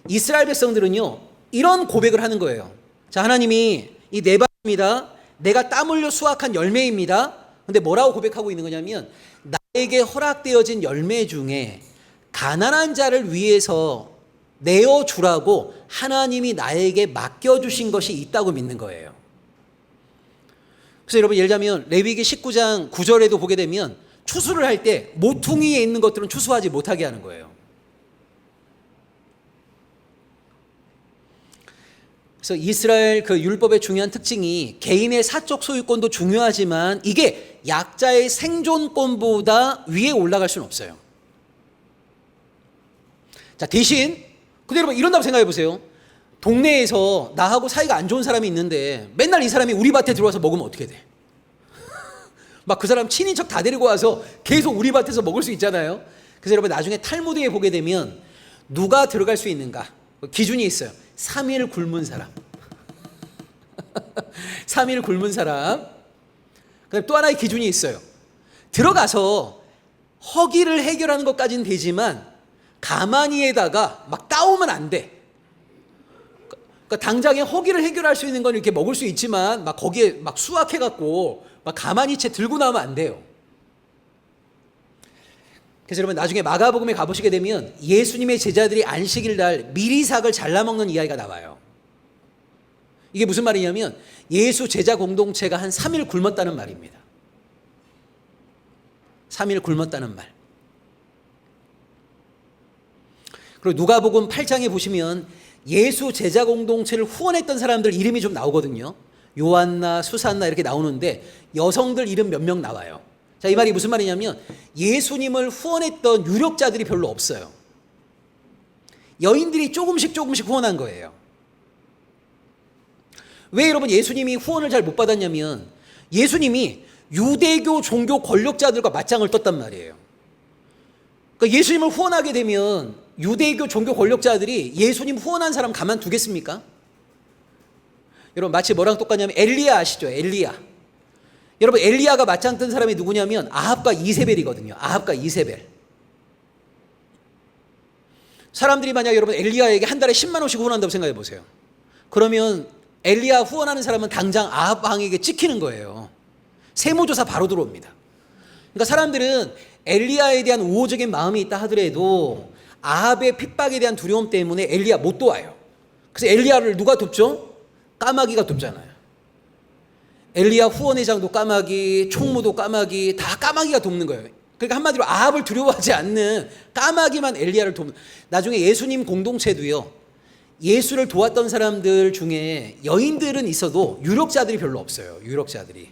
이스라엘 백성들은요, 이런 고백을 하는 거예요. 자, 하나님이 이 내 밭입니다. 내가 땀 흘려 수확한 열매입니다. 근데 뭐라고 고백하고 있는 거냐면 나에게 허락되어진 열매 중에 가난한 자를 위해서 내어주라고 하나님이 나에게 맡겨주신 것이 있다고 믿는 거예요. 그래서 여러분, 예를 들자면 레위기 19장 9절에도 보게 되면 추수를 할 때 모퉁이에 있는 것들은 추수하지 못하게 하는 거예요. 그래서 이스라엘 그 율법의 중요한 특징이 개인의 사적 소유권도 중요하지만 이게 약자의 생존권보다 위에 올라갈 수는 없어요. 자, 대신 근데 여러분 이런다고 생각해 보세요. 동네에서 나하고 사이가 안 좋은 사람이 있는데 맨날 이 사람이 우리 밭에 들어와서 먹으면 어떻게 돼? 막 그 사람 친인척 다 데리고 와서 계속 우리 밭에서 먹을 수 있잖아요. 그래서 여러분 나중에 탈무드에 보게 되면 누가 들어갈 수 있는가 기준이 있어요. 3일 굶은 사람. 3일 굶은 사람. 그다음에 또 하나의 기준이 있어요. 들어가서 허기를 해결하는 것까지는 되지만 가만히에다가 막 따오면 안 돼. 그러니까 당장에 허기를 해결할 수 있는 건 이렇게 먹을 수 있지만 막 거기에 막 수확해갖고 막 가만히 채 들고 나오면 안 돼요. 그래서 여러분 나중에 마가복음에 가보시게 되면 예수님의 제자들이 안식일 날 미리삭을 잘라 먹는 이야기가 나와요. 이게 무슨 말이냐면 예수 제자 공동체가 한 3일 굶었다는 말입니다. 3일 굶었다는 말. 그리고 누가복음 8장에 보시면 예수 제자 공동체를 후원했던 사람들 이름이 좀 나오거든요. 요한나 수산나 이렇게 나오는데 여성들 이름 몇 명 나와요. 자, 이 말이 무슨 말이냐면 예수님을 후원했던 유력자들이 별로 없어요. 여인들이 조금씩 후원한 거예요. 왜 여러분 예수님이 후원을 잘 못 받았냐면 예수님이 유대교 종교 권력자들과 맞짱을 떴단 말이에요. 그러니까 예수님을 후원하게 되면 유대교 종교 권력자들이 예수님 후원한 사람 가만두겠습니까? 여러분 마치 뭐랑 똑같냐면 엘리야 아시죠? 엘리야. 여러분 엘리야가 맞짱 뜬 사람이 누구냐면 아합과 이세벨이거든요. 아합과 이세벨. 사람들이 만약 여러분 엘리야에게 한 달에 10만 원씩 후원한다고 생각해 보세요. 그러면 엘리야 후원하는 사람은 당장 아합 왕에게 찍히는 거예요. 세무조사 바로 들어옵니다. 그러니까 사람들은 엘리야에 대한 우호적인 마음이 있다 하더라도 아합의 핍박에 대한 두려움 때문에 엘리야 못 도와요. 그래서 엘리야를 누가 돕죠? 까마귀가 돕잖아요. 엘리야 후원회장도 까마귀, 총무도 까마귀, 다 까마귀가 돕는 거예요. 그러니까 한마디로 아합을 두려워하지 않는 까마귀만 엘리야를 돕는. 나중에 예수님 공동체도요. 예수를 도왔던 사람들 중에 여인들은 있어도 유력자들이 별로 없어요. 유력자들이.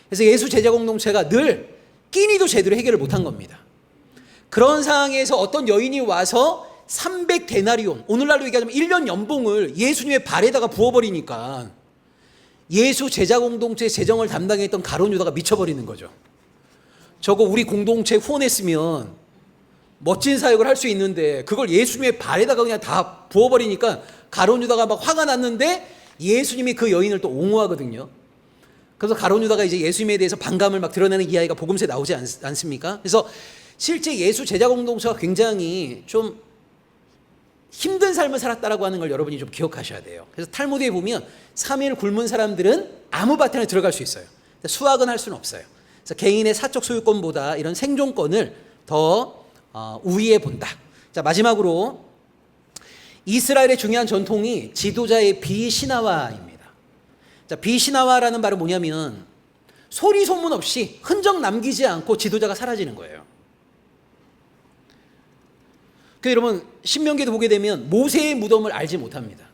그래서 예수 제자 공동체가 늘 끼니도 제대로 해결을 못한 겁니다. 그런 상황에서 어떤 여인이 와서 300데나리온, 오늘날로 얘기하자면 1년 연봉을 예수님의 발에다가 부어버리니까 예수 제자 공동체 재정을 담당했던 가룟 유다가 미쳐버리는 거죠. 저거 우리 공동체 후원했으면 멋진 사역을 할 수 있는데 그걸 예수님의 발에다가 그냥 다 부어버리니까 가룟 유다가 막 화가 났는데 예수님이 그 여인을 또 옹호하거든요. 그래서 가룟 유다가 이제 예수님에 대해서 반감을 막 드러내는 이야기가 복음서에 나오지 않습니까? 그래서 실제 예수 제자 공동체가 굉장히 좀 힘든 삶을 살았다라고 하는 걸 여러분이 좀 기억하셔야 돼요. 그래서 탈무드에 보면 3일 굶은 사람들은 아무 밭에나 들어갈 수 있어요. 수확은 할 수는 없어요. 그래서 개인의 사적 소유권보다 이런 생존권을 더 우위에 본다. 자, 마지막으로 이스라엘의 중요한 전통이 지도자의 비신화화입니다. 자, 비신화화라는 말은 뭐냐면 소리 소문 없이 흔적 남기지 않고 지도자가 사라지는 거예요. 그 여러분 신명기도 보게 되면 모세의 무덤을 알지 못합니다.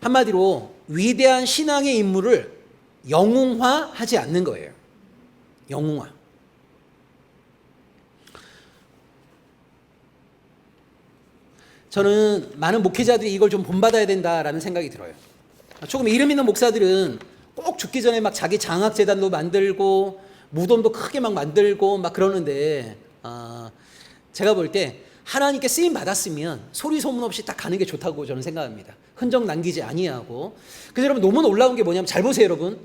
한마디로 위대한 신앙의 인물을 영웅화하지 않는 거예요. 영웅화. 저는 많은 목회자들이 이걸 좀 본받아야 된다라는 생각이 들어요. 조금 이름 있는 목사들은 꼭 죽기 전에 막 자기 장학재단도 만들고 무덤도 크게 막 만들고 막 그러는데 제가 볼 때 하나님께 쓰임 받았으면 소리 소문 없이 딱 가는 게 좋다고 저는 생각합니다. 흔적 남기지 아니하고. 그래서 여러분 너무 놀라운 게 뭐냐면 잘 보세요 여러분.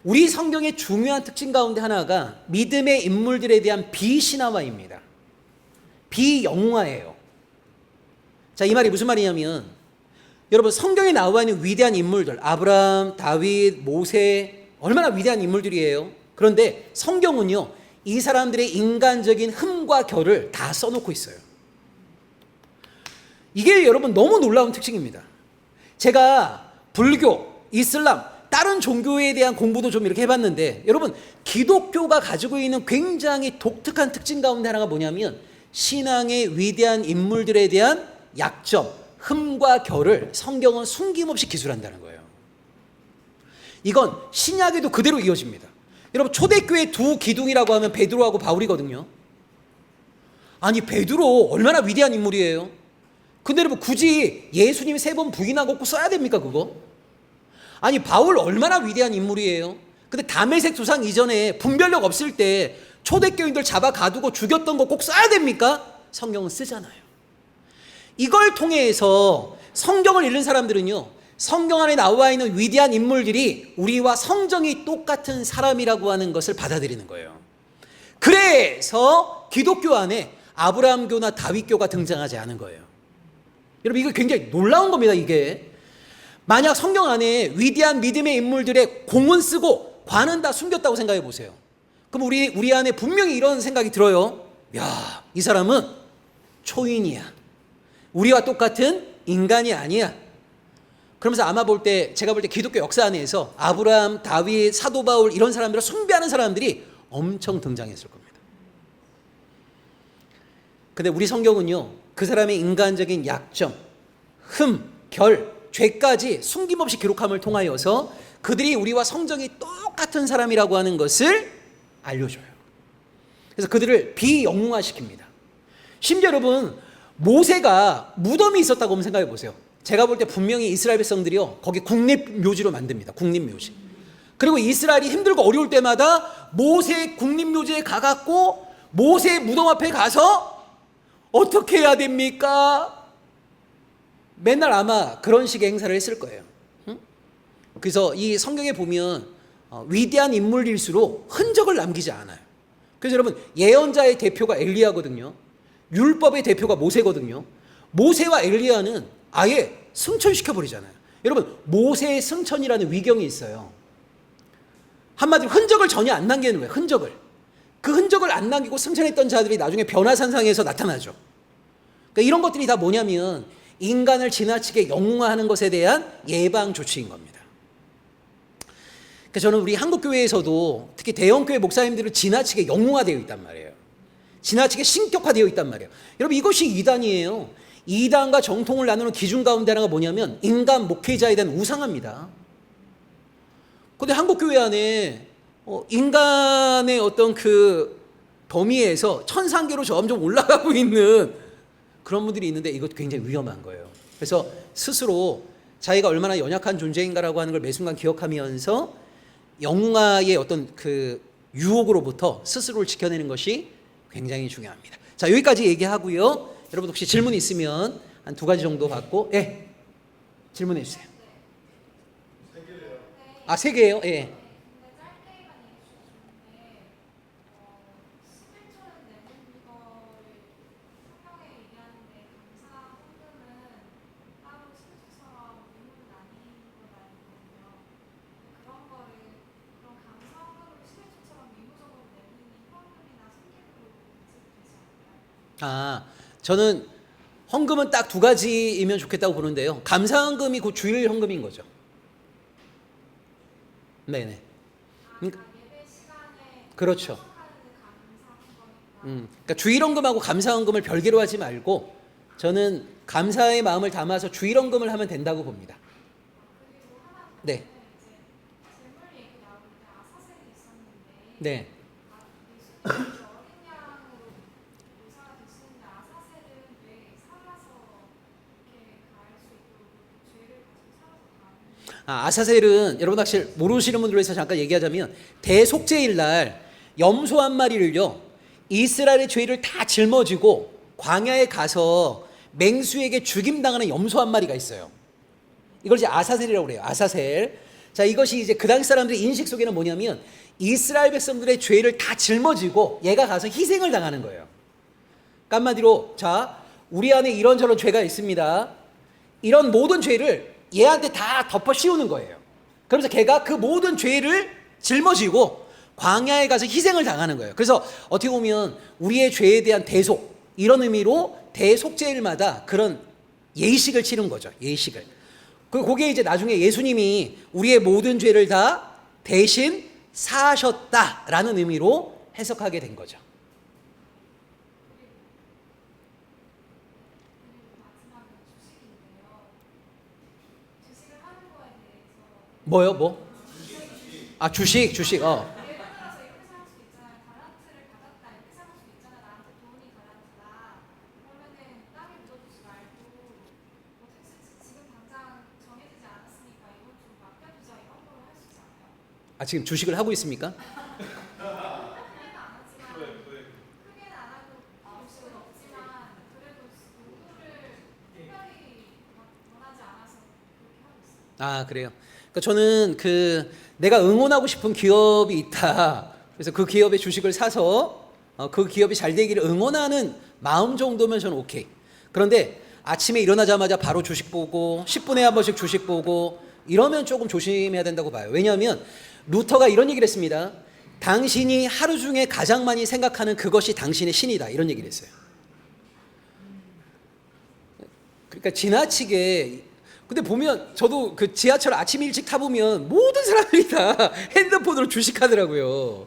우리 성경의 중요한 특징 가운데 하나가 믿음의 인물들에 대한 비신화화입니다. 비영화예요. 자, 이 말이 무슨 말이냐면 여러분 성경에 나와 있는 위대한 인물들 아브라함, 다윗, 모세 얼마나 위대한 인물들이에요. 그런데 성경은요 이 사람들의 인간적인 흠과 결을 다 써놓고 있어요. 이게 여러분 너무 놀라운 특징입니다. 제가 불교, 이슬람, 다른 종교에 대한 공부도 좀 이렇게 해봤는데 여러분 기독교가 가지고 있는 굉장히 독특한 특징 가운데 하나가 뭐냐면 신앙의 위대한 인물들에 대한 약점, 흠과 결을 성경은 숨김없이 기술한다는 거예요. 이건 신약에도 그대로 이어집니다. 여러분 초대교회 두 기둥이라고 하면 베드로하고 바울이거든요. 아니 베드로 얼마나 위대한 인물이에요. 근데 여러분 굳이 예수님 3번 부인하고 꼭 써야 됩니까 그거? 아니 바울 얼마나 위대한 인물이에요. 근데 다메섹 도상 이전에 분별력 없을 때 초대교인들 잡아 가두고 죽였던 거 꼭 써야 됩니까? 성경은 쓰잖아요. 이걸 통해서 성경을 읽는 사람들은요 성경 안에 나와 있는 위대한 인물들이 우리와 성정이 똑같은 사람이라고 하는 것을 받아들이는 거예요. 그래서 기독교 안에 아브라함교나 다윗교가 등장하지 않은 거예요. 여러분 이거 굉장히 놀라운 겁니다. 이게 만약 성경 안에 위대한 믿음의 인물들의 공은 쓰고 관은 다 숨겼다고 생각해 보세요. 그럼 우리 안에 분명히 이런 생각이 들어요. 야, 이 사람은 초인이야. 우리와 똑같은 인간이 아니야. 그러면서 아마 제가 볼 때 기독교 역사 안에서 아브라함, 다윗, 사도 바울 이런 사람들을 숭배하는 사람들이 엄청 등장했을 겁니다. 근데 우리 성경은요 그 사람의 인간적인 약점, 흠, 결, 죄까지 숨김없이 기록함을 통하여서 그들이 우리와 성정이 똑같은 사람이라고 하는 것을 알려줘요. 그래서 그들을 비영웅화시킵니다. 심지어 여러분 모세가 무덤이 있었다고 한번 생각해 보세요. 제가 볼 때 분명히 이스라엘 백성들이요 거기 국립묘지로 만듭니다. 국립묘지. 그리고 이스라엘이 힘들고 어려울 때마다 모세 국립묘지에 가갖고 모세 무덤 앞에 가서 어떻게 해야 됩니까? 맨날 아마 그런 식의 행사를 했을 거예요. 그래서 이 성경에 보면 위대한 인물일수록 흔적을 남기지 않아요. 그래서 여러분 예언자의 대표가 엘리야거든요. 율법의 대표가 모세거든요. 모세와 엘리야는 아예 승천시켜버리잖아요. 여러분 모세의 승천이라는 위경이 있어요. 한마디로 흔적을 전혀 안 남기는 거예요. 그 흔적을 안 남기고 승천했던 자들이 나중에 변화산상에서 나타나죠. 그러니까 이런 것들이 다 뭐냐면 인간을 지나치게 영웅화하는 것에 대한 예방 조치인 겁니다. 그러니까 저는 우리 한국교회에서도 특히 대형교회 목사님들은 지나치게 영웅화되어 있단 말이에요. 지나치게 신격화되어 있단 말이에요. 여러분 이것이 이단이에요. 이단과 정통을 나누는 기준 가운데 하나가 뭐냐면 인간 목회자에 대한 우상화입니다. 그런데 한국교회 안에 인간의 어떤 그 범위에서 천상계로 점점 올라가고 있는 그런 분들이 있는데 이것 굉장히 위험한 거예요. 그래서 스스로 자기가 얼마나 연약한 존재인가라고 하는 걸 매 순간 기억하면서 영웅화의 어떤 그 유혹으로부터 스스로를 지켜내는 것이 굉장히 중요합니다. 자, 여기까지 얘기하고요. 여러분 혹시 질문 있으면 한 2가지 정도 받고 질문해 주세요. 3개예요? 예. 저는 헌금은 딱 2가지이면 좋겠다고 보는데요. 감사헌금이 그 주일 헌금인 거죠. 네네. 그렇죠. 그러니까 주일 헌금하고 감사헌금을 별개로 하지 말고 저는 감사의 마음을 담아서 주일 헌금을 하면 된다고 봅니다. 네. 네. 아사셀은 여러분 사실 모르시는 분들을 위해서 잠깐 얘기하자면 대속죄일 날 염소 한 마리를요 이스라엘의 죄를 다 짊어지고 광야에 가서 맹수에게 죽임당하는 염소 한 마리가 있어요. 이걸 이제 아사셀이라고 그래요. 아사셀. 자, 이것이 이제 그 당시 사람들의 인식 속에는 뭐냐면 이스라엘 백성들의 죄를 다 짊어지고 얘가 가서 희생을 당하는 거예요. 그러니까 한마디로 자, 우리 안에 이런저런 죄가 있습니다. 이런 모든 죄를 얘한테 다 덮어 씌우는 거예요. 그러면서 걔가 그 모든 죄를 짊어지고 광야에 가서 희생을 당하는 거예요. 그래서 어떻게 보면 우리의 죄에 대한 대속, 이런 의미로 대속죄일마다 그런 예식을 치른 거죠. 예식을. 그게 이제 나중에 예수님이 우리의 모든 죄를 다 대신 사하셨다라는 의미로 해석하게 된 거죠. 뭐요? 뭐? 주식. 지금 주식을 하고 있습니까? 그래요. 그러니까 저는 내가 응원하고 싶은 기업이 있다. 그래서 그 기업의 주식을 사서 그 기업이 잘 되기를 응원하는 마음 정도면 저는 오케이. 그런데 아침에 일어나자마자 바로 주식 보고 10분에 한 번씩 주식 보고 이러면 조금 조심해야 된다고 봐요. 왜냐하면 루터가 이런 얘기를 했습니다. 당신이 하루 중에 가장 많이 생각하는 그것이 당신의 신이다. 이런 얘기를 했어요. 그러니까 지나치게 근데 보면 저도 그 지하철 아침 일찍 타보면 모든 사람들이 다 핸드폰으로 주식하더라고요.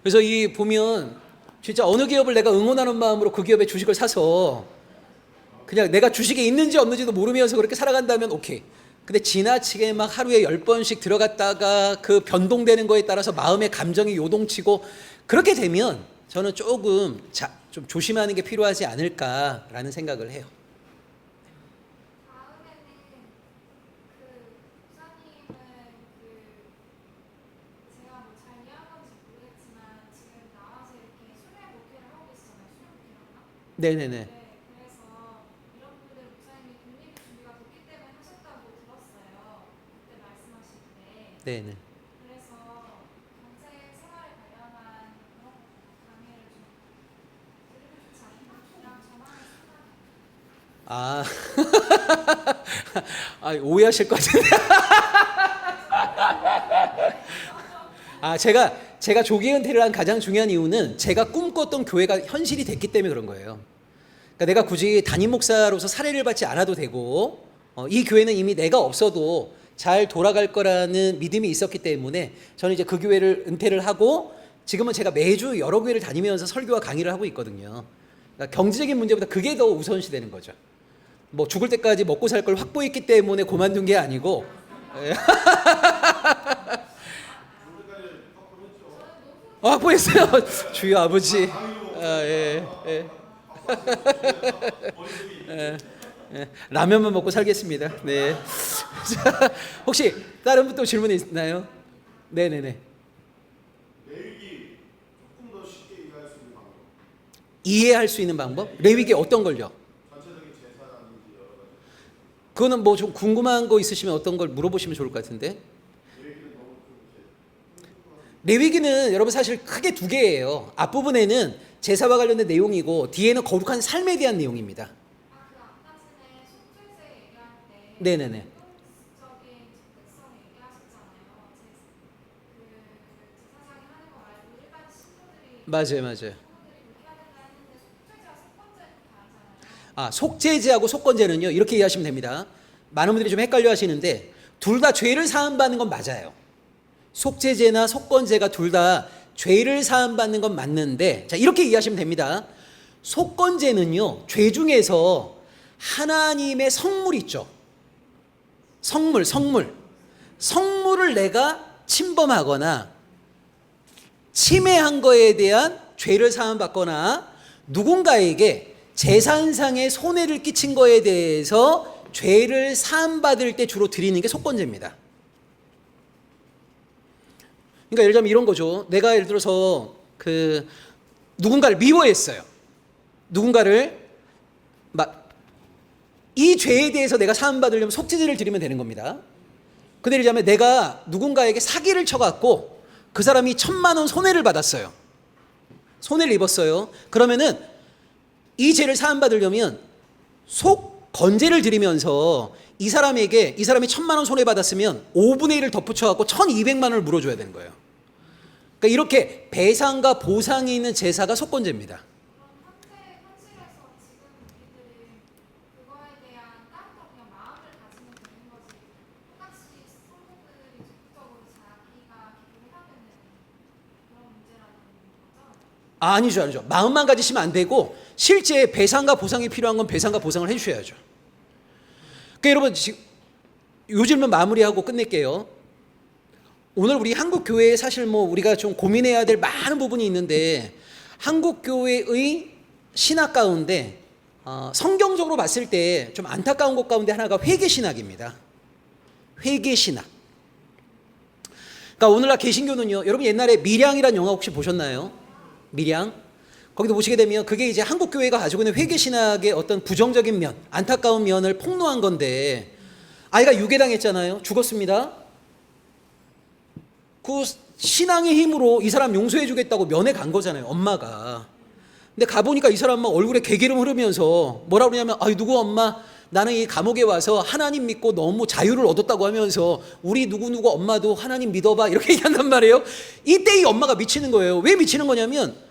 그래서 이 보면 진짜 어느 기업을 내가 응원하는 마음으로 그 기업의 주식을 사서 그냥 내가 주식에 있는지 없는지도 모르면서 그렇게 살아간다면 오케이. 근데 지나치게 막 하루에 10번씩 들어갔다가 그 변동되는 거에 따라서 마음의 감정이 요동치고 그렇게 되면 저는 조금 좀 조심하는 게 필요하지 않을까라는 생각을 해요. 네네네. 네네. 오해하실 것 같은데. 제가 조기 은퇴를 한 가장 중요한 이유는 제가 꿈꿨던 교회가 현실이 됐기 때문에 그런 거예요. 그러니까 내가 굳이 담임 목사로서 사례를 받지 않아도 되고 이 교회는 이미 내가 없어도 잘 돌아갈 거라는 믿음이 있었기 때문에 저는 이제 그 교회를 은퇴를 하고 지금은 제가 매주 여러 교회를 다니면서 설교와 강의를 하고 있거든요. 그러니까 경제적인 문제보다 그게 더 우선시 되는 거죠. 뭐 죽을 때까지 먹고 살 걸 확보했기 때문에 그만둔 게 아니고 확보했어요. 주여 아버지. 예. 라면만 먹고 살겠습니다. 네. 자, 혹시 다른 분 또 질문 있나요? 네네네. 레위기 조금 더 쉽게 이해할 수 있는 방법. 이해할 수 있는 방법? 레위기 어떤 걸요? 전체적인 제사라든지 여러 가지. 그거는 뭐 좀 궁금한 거 있으시면 어떤 걸 물어보시면 좋을 것 같은데. 레위기는 여러분 사실 크게 두 개예요. 앞부분에는 제사와 관련된 내용이고 뒤에는 거룩한 삶에 대한 내용입니다. 네네네. 맞아요. 속죄제하고 속건제는요 이렇게 이해하시면 됩니다. 많은 분들이 좀 헷갈려 하시는데 둘 다 죄를 사함받는 건 맞아요. 속죄제나 속건제가 둘 다 죄를 사함받는 건 맞는데 자 이렇게 이해하시면 됩니다. 속건제는요 죄 중에서 하나님의 성물 있죠. 성물을 내가 침범하거나 침해한 거에 대한 죄를 사함받거나 누군가에게 재산상의 손해를 끼친 거에 대해서 죄를 사함받을 때 주로 드리는 게 속건제입니다. 그러니까 예를 들면 이런 거죠. 내가 예를 들어서 누군가를 미워했어요. 누군가를 이 죄에 대해서 내가 사함받으려면 속죄제를 드리면 되는 겁니다. 근데 예를 들면 내가 누군가에게 사기를 쳐갖고 그 사람이 1,000만 원 손해를 받았어요. 손해를 입었어요. 그러면은 이 죄를 사함받으려면 속건제를 드리면서 이 사람이 1,000만 원 손해받았으면 5분의 1을 덧붙여갖고 1,200만 원을 물어줘야 되는 거예요. 그러니까 이렇게 배상과 보상이 있는 제사가 속건제입니다. 아니죠. 마음만 가지시면 안 되고 실제 배상과 보상이 필요한 건 배상과 보상을 해주셔야죠. 그러니까 여러분 지금 요 질문 마무리하고 끝낼게요. 오늘 우리 한국 교회에 사실 우리가 좀 고민해야 될 많은 부분이 있는데 한국 교회의 신학 가운데 성경적으로 봤을 때 좀 안타까운 것 가운데 하나가 회개 신학입니다. 회개 신학. 그러니까 오늘날 개신교는요. 여러분 옛날에 밀양이라는 영화 혹시 보셨나요? 밀양. 거기도 보시게 되면 그게 이제 한국 교회가 가지고 있는 회개 신학의 어떤 부정적인 면, 안타까운 면을 폭로한 건데 아이가 유괴당했잖아요. 죽었습니다. 그 신앙의 힘으로 이 사람 용서해 주겠다고 면회 간 거잖아요. 엄마가. 근데 가보니까 이 사람 막 얼굴에 개기름 흐르면서 뭐라 그러냐면 누구 엄마 나는 이 감옥에 와서 하나님 믿고 너무 자유를 얻었다고 하면서 우리 누구누구 엄마도 하나님 믿어봐 이렇게 얘기한단 말이에요. 이때 이 엄마가 미치는 거예요. 왜 미치는 거냐면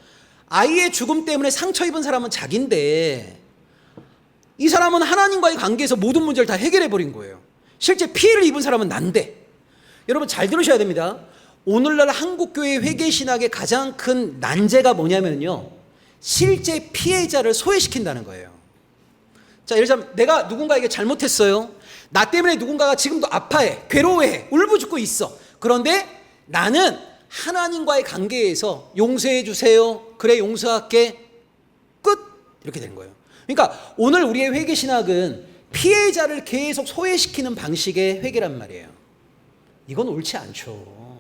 아이의 죽음 때문에 상처 입은 사람은 자기인데 이 사람은 하나님과의 관계에서 모든 문제를 다 해결해 버린 거예요. 실제 피해를 입은 사람은 난데. 여러분 잘 들으셔야 됩니다. 오늘날 한국교회 회개신학의 가장 큰 난제가 뭐냐면요. 실제 피해자를 소외시킨다는 거예요. 자, 예를 들자면 내가 누군가에게 잘못했어요. 나 때문에 누군가가 지금도 아파해, 괴로워해, 울부짖고 있어. 그런데 나는 하나님과의 관계에서 용서해 주세요. 그래 용서할게. 끝. 이렇게 되는 거예요. 그러니까 오늘 우리의 회개신학은 피해자를 계속 소외시키는 방식의 회개란 말이에요. 이건 옳지 않죠.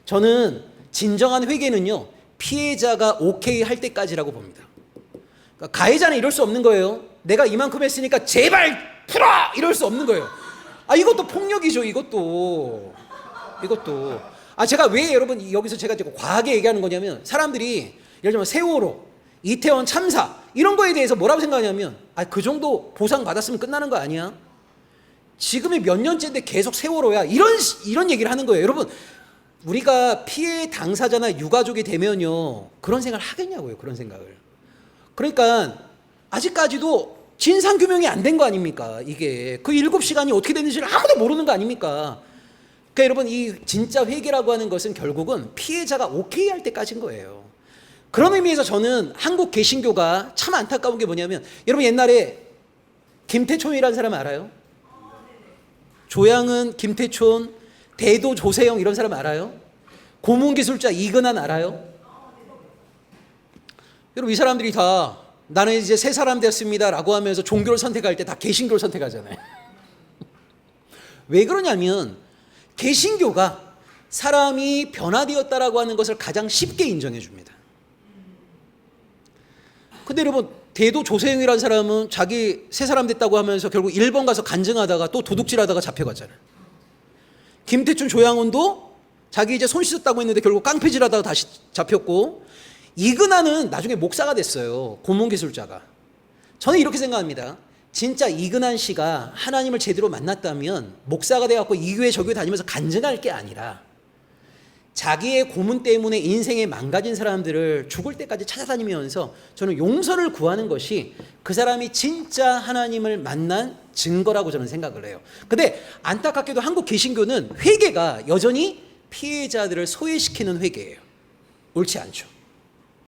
저는 진정한 회개는요. 피해자가 오케이 할 때까지라고 봅니다. 그러니까 가해자는 이럴 수 없는 거예요. 내가 이만큼 했으니까 제발 풀어! 이럴 수 없는 거예요. 이것도 폭력이죠. 이것도. 제가 왜 여러분 여기서 제가 과하게 얘기하는 거냐면 사람들이 예를 들면 세월호, 이태원 참사 이런 거에 대해서 뭐라고 생각하냐면 그 정도 보상 받았으면 끝나는 거 아니야? 지금이 몇 년째인데 계속 세월호야. 이런 얘기를 하는 거예요. 여러분 우리가 피해 당사자나 유가족이 되면요 그런 생각을 하겠냐고요. 그런 생각을. 그러니까 아직까지도 진상규명이 안 된 거 아닙니까? 이게 그 7시간이 어떻게 됐는지를 아무도 모르는 거 아닙니까? 그러니까 여러분 이 진짜 회개라고 하는 것은 결국은 피해자가 오케이 할 때까지인 거예요. 그런 의미에서 저는 한국 개신교가 참 안타까운 게 뭐냐면 여러분 옛날에 김태촌이라는 사람 알아요? 조양은, 김태촌, 대도 조세영 이런 사람 알아요? 고문기술자 이근한 알아요? 여러분 이 사람들이 다 나는 이제 새 사람 됐습니다 라고 하면서 종교를 선택할 때 다 개신교를 선택하잖아요. 왜 그러냐면 개신교가 사람이 변화되었다라고 하는 것을 가장 쉽게 인정해 줍니다. 근데 여러분 대도 조세영이라는 사람은 자기 새 사람 됐다고 하면서 결국 일본 가서 간증하다가 또 도둑질하다가 잡혀갔잖아요. 김태춘 조양훈도 자기 이제 손 씻었다고 했는데 결국 깡패질하다가 다시 잡혔고 이근한은 나중에 목사가 됐어요. 고문기술자가. 저는 이렇게 생각합니다. 진짜 이근한 씨가 하나님을 제대로 만났다면 목사가 돼갖고 이 교회 저 교회 다니면서 간증할 게 아니라 자기의 고문 때문에 인생에 망가진 사람들을 죽을 때까지 찾아다니면서 저는 용서를 구하는 것이 그 사람이 진짜 하나님을 만난 증거라고 저는 생각을 해요. 근데 안타깝게도 한국 개신교는 회개가 여전히 피해자들을 소외시키는 회개예요. 옳지 않죠.